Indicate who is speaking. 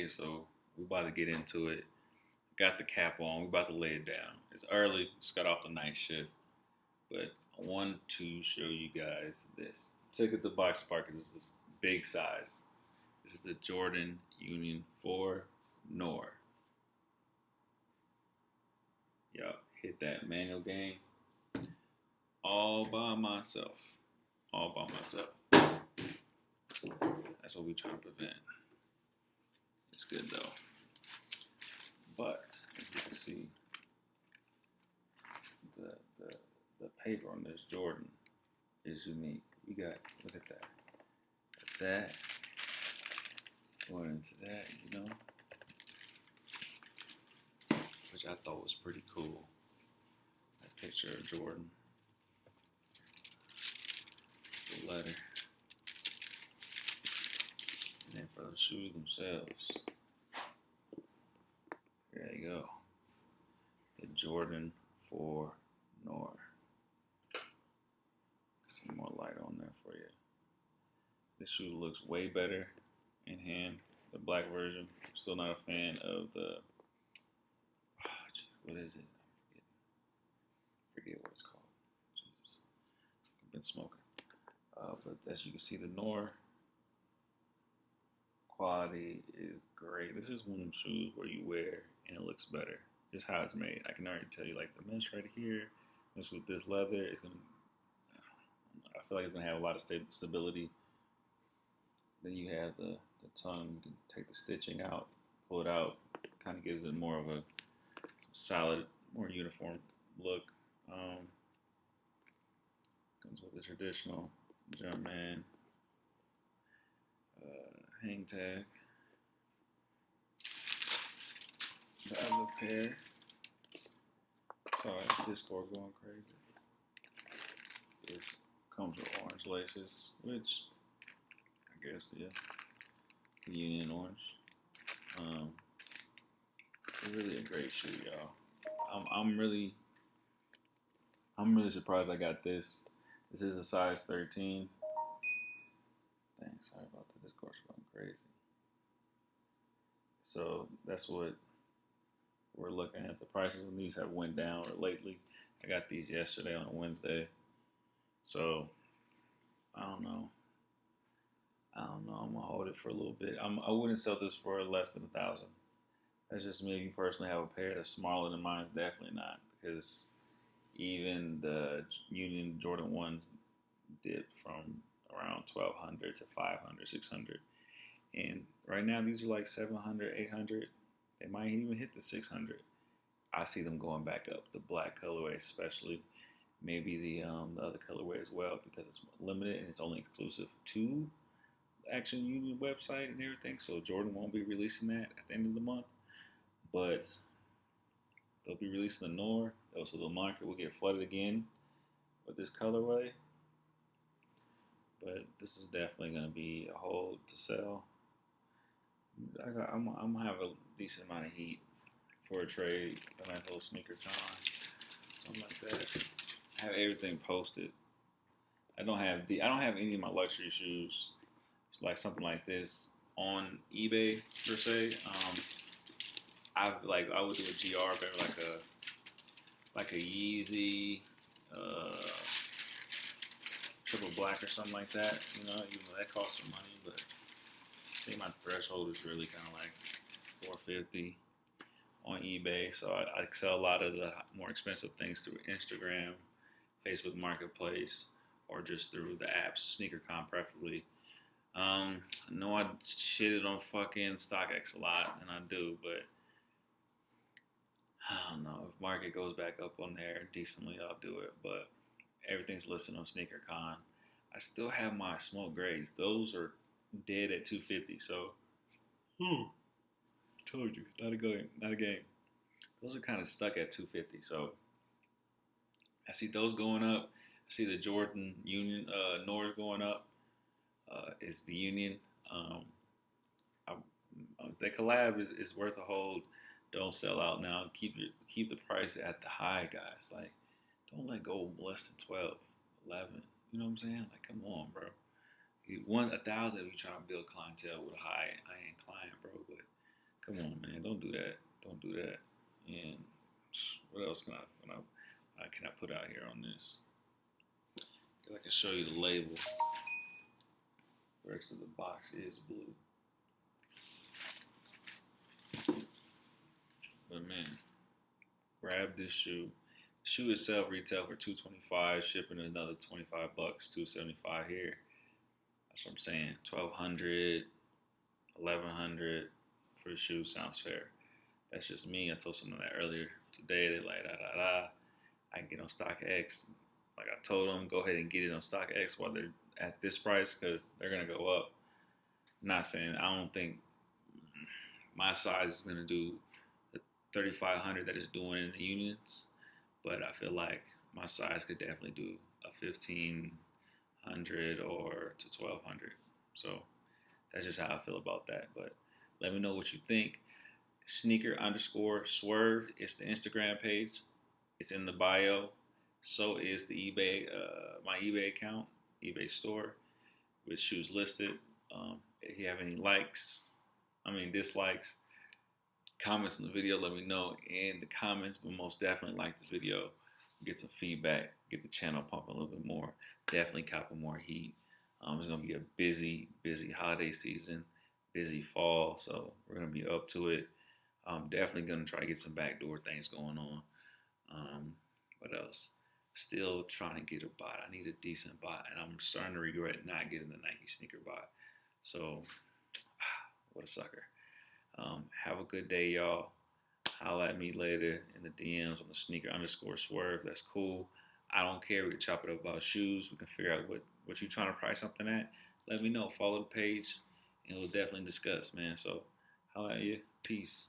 Speaker 1: so we about to get into it. Got the cap on. We about to lay it down. It's early. Just got off the night shift, but I want to show you guys this. Took it to Box Park. This is this big size. This is the Jordan Union 4 Noir. Y'all hit that manual game all by myself. All by myself. That's what we trying to prevent. It's good though. But as you can see, the paper on this Jordan is unique. You got, look at that. That going into that, you know, which I thought was pretty cool. That picture of Jordan, the letter, and then for the shoes themselves. There you go. The Jordan 4 Noir. Some more light on there for you. This shoe looks way better in hand. The black version. Still not a fan of the. What is it? I forget what it's called. Jesus. I've been smoking. But as you can see, the Noir quality is great. This is one of them shoes where you wear and it looks better. Just how it's made. I can already tell you, like the mesh right here, mixed with this leather, it's gonna. I feel like it's gonna have a lot of stability. Then you have the tongue. You can take the stitching out, pull it out. Kind of gives it more of a solid, more uniform look. Comes with the traditional Jumpman hang tag. The other pair. Sorry, Discord going crazy. This comes with orange laces, which I guess the Union orange. It's really a great shoe, y'all. I'm really surprised I got this. This is a size 13. Dang, sorry about that. This course going crazy. So that's what we're looking at. The prices of these have went down lately. I got these yesterday on a Wednesday. So I don't know. I'm gonna hold it for a little bit. I wouldn't sell this for less than $1,000. That's just me. If you personally have a pair that's smaller than mine, definitely not, because even the Union Jordan 1s dipped from around 1,200 to 500, 600. And right now, these are like 700, 800. They might even hit the 600. I see them going back up. The black colorway, especially, maybe the other colorway as well, because it's limited and it's only exclusive to the Action Union website and everything. So Jordan won't be releasing that at the end of the month, but they'll be releasing the Noir. So the market will get flooded again with this colorway. But this is definitely going to be a hold to sell. I'm going to have a decent amount of heat for a trade. A nice little sneaker con, something like that. I have everything posted. I don't have any of my luxury shoes, like something like this, on eBay per se. I would do a GR, better like a Yeezy triple black or something like that. You know that costs some money, but I think my threshold is really kind of like $450 on eBay. So I sell a lot of the more expensive things through Instagram, Facebook Marketplace, or just through the apps, SneakerCon preferably. I know I shitted on fucking StockX a lot, and I do, but I don't know. If market goes back up on there decently, I'll do it. But everything's listed on SneakerCon. I still have my smoke grays. Those are dead at $250. So, told you, not a game. Those are kind of stuck at $250. So, I see those going up. I see the Jordan Union Noirs going up. Is the Union. The collab is worth a hold. Don't sell out now. Keep the price at the high, guys. Like, don't let go less than 12, 11. You know what I'm saying? Like, come on, bro. You want 1,000 if you're trying to build clientele with a high-end client, bro. But Come on, man. Don't do that. Don't do that. And what else can I put out here on this? I can show you the label. The rest of the box is blue. But man, grab this shoe. Shoe itself retail for $225, shipping another $25, $275 here. That's what I'm saying. $1,200, $1,100 for the shoe sounds fair. That's just me. I told someone that earlier today. They're like, I can get on StockX. Like I told them, go ahead and get it on StockX while they're at this price because they're gonna go up. Not saying I don't think my size is gonna do the 3,500 that it's doing in the unions, but I feel like my size could definitely do a 1,500 or to 1,200. So that's just how I feel about that. But let me know what you think. Sneaker_swerve is the Instagram page. It's in the bio. So is the eBay, my eBay account, eBay store, with shoes listed. If you have any dislikes, comments on the video, let me know in the comments. But most definitely like the video, get some feedback, get the channel pumping a little bit more. Definitely copping more heat. It's gonna be a busy holiday season, busy fall. So we're gonna be up to it. I'm definitely gonna try to get some backdoor things going on. What else? Still trying to get a bot. I need a decent bot, and I'm starting to regret not getting the Nike sneaker bot. So, what a sucker. Have a good day, y'all. Holla at me later in the DMs on the sneaker_swerve. That's cool. I don't care. We can chop it up about shoes. We can figure out what you're trying to price something at. Let me know. Follow the page, and we'll definitely discuss, man. So, holla at you. Peace.